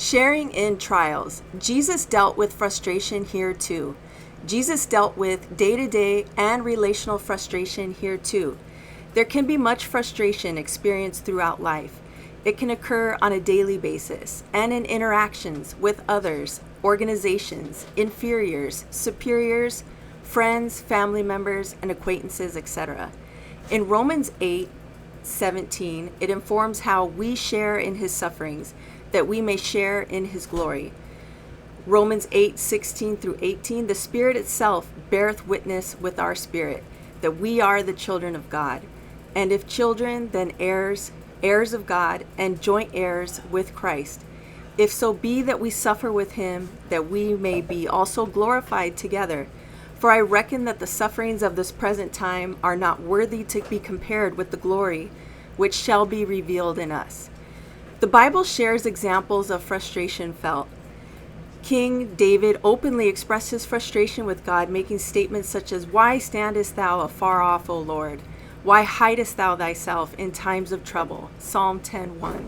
Sharing in trials. Jesus dealt with frustration here too. Jesus dealt with day-to-day and relational frustration here too. There can be much frustration experienced throughout life. It can occur on a daily basis and in interactions with others, organizations, inferiors, superiors, friends, family members, and acquaintances, etc. In Romans 8:17, it informs how we share in his sufferings, that we may share in his glory. Romans 8:16 through 18, the Spirit itself beareth witness with our spirit, that we are the children of God. And if children, then heirs, heirs of God, and joint heirs with Christ. If so be that we suffer with him, that we may be also glorified together. For I reckon that the sufferings of this present time are not worthy to be compared with the glory which shall be revealed in us. The Bible shares examples of frustration felt. King David openly expressed his frustration with God, making statements such as, "Why standest thou afar off, O Lord? Why hidest thou thyself in times of trouble?" Psalm 10:1.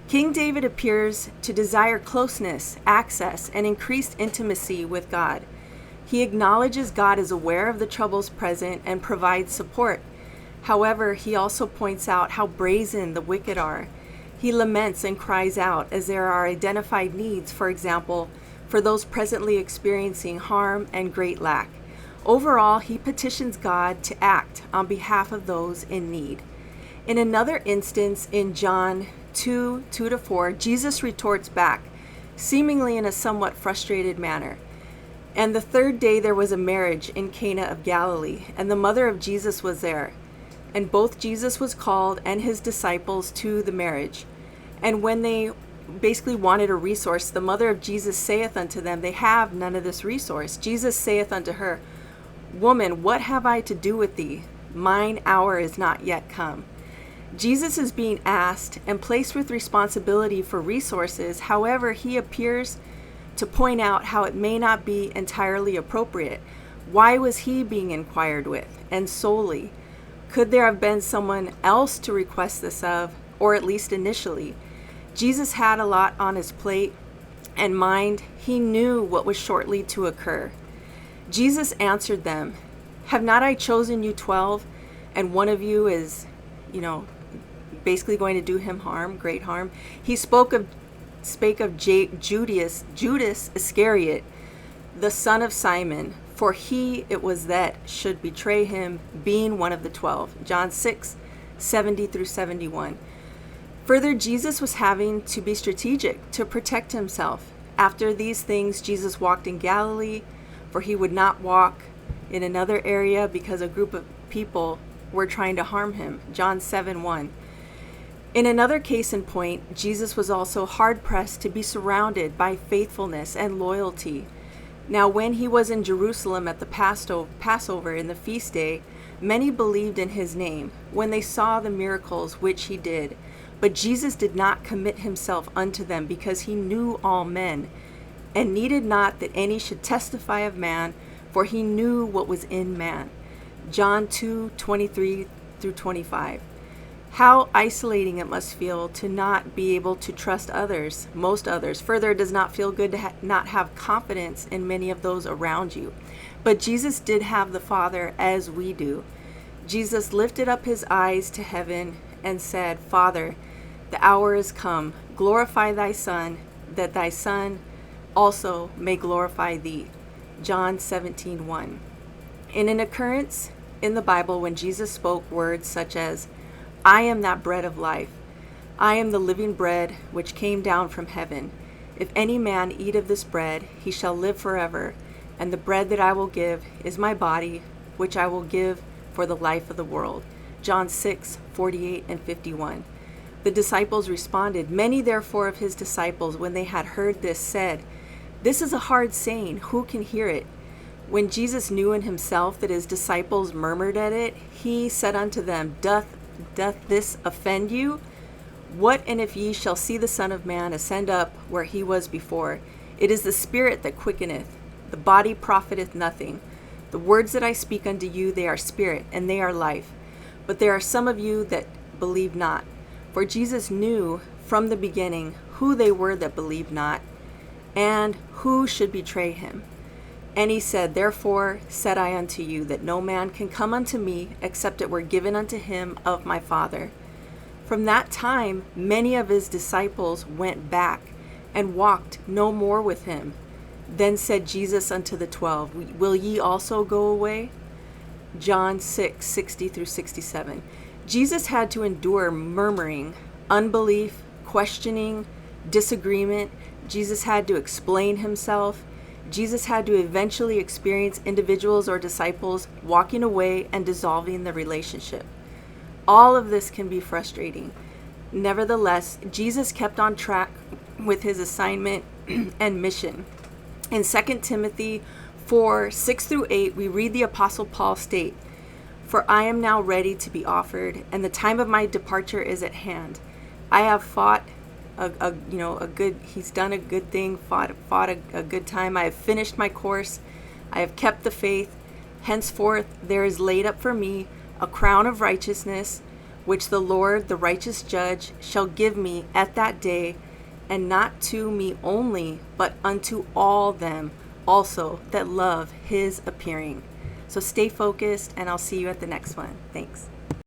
King David appears to desire closeness, access, and increased intimacy with God. He acknowledges God is aware of the troubles present and provides support. However, he also points out how brazen the wicked are. He laments and cries out as there are identified needs, for example, for those presently experiencing harm and great lack. Overall, he petitions God to act on behalf of those in need. In another instance, in John 2:2-4, Jesus retorts back, seemingly in a somewhat frustrated manner. And the third day there was a marriage in Cana of Galilee, and the mother of Jesus was there. And both Jesus was called and his disciples to the marriage. And when they basically wanted a resource, the mother of Jesus saith unto them, they have none of this resource. Jesus saith unto her, Woman, what have I to do with thee? Mine hour is not yet come. Jesus is being asked and placed with responsibility for resources. However, he appears to point out how it may not be entirely appropriate. Why was he being inquired with, and solely? Could there have been someone else to request this of, or at least initially? Jesus had a lot on his plate and mind. He knew what was shortly to occur. Jesus answered them, Have not I chosen you 12, and one of you is, basically going to do him harm, great harm? He spake of Judas Iscariot, the son of Simon, for he it was that should betray him, being one of the 12. John 6:70-71. Further, Jesus was having to be strategic to protect himself. After these things, Jesus walked in Galilee, for he would not walk in another area because a group of people were trying to harm him. John 7:1. In another case in point, Jesus was also hard-pressed to be surrounded by faithfulness and loyalty. Now, when he was in Jerusalem at the Passover in the feast day, many believed in his name when they saw the miracles which he did. But Jesus did not commit himself unto them, because he knew all men, and needed not that any should testify of man, for he knew what was in man. John 2:23-25. How isolating it must feel to not be able to trust others, most others. Further, it does not feel good to not have confidence in many of those around you. But Jesus did have the Father as we do. Jesus lifted up his eyes to heaven and said, Father, the hour is come. Glorify thy Son, that thy Son also may glorify thee. John 17:1. In an occurrence in the Bible when Jesus spoke words such as, I am that bread of life. I am the living bread which came down from heaven. If any man eat of this bread, he shall live forever. And the bread that I will give is my body, which I will give for the life of the world. John 6:48-51. The disciples responded. Many therefore of his disciples, when they had heard this, said, This is a hard saying. Who can hear it? When Jesus knew in himself that his disciples murmured at it, he said unto them, Doth this offend you? What and if ye shall see the Son of Man ascend up where he was before? It is the Spirit that quickeneth, the body profiteth nothing. The words that I speak unto you, they are spirit, and they are life. But there are some of you that believe not. For Jesus knew from the beginning who they were that believed not, and who should betray him. And he said, Therefore said I unto you, that no man can come unto me, except it were given unto him of my Father. From that time many of his disciples went back, and walked no more with him. Then said Jesus unto the 12, Will ye also go away? John 6:60-67. Jesus had to endure murmuring, unbelief, questioning, disagreement. Jesus had to explain himself. Jesus had to eventually experience individuals or disciples walking away and dissolving the relationship. All of this can be frustrating. Nevertheless, Jesus kept on track with his assignment and mission. In 2 Timothy 4:6-8, we read the Apostle Paul state, For I am now ready to be offered, and the time of my departure is at hand. I have fought he's done a good thing, fought a good time. I have finished my course. I have kept the faith. Henceforth there is laid up for me a crown of righteousness, which the Lord, the righteous judge, shall give me at that day, and not to me only, but unto all them also that love his appearing. So stay focused, and I'll see you at the next one. Thanks.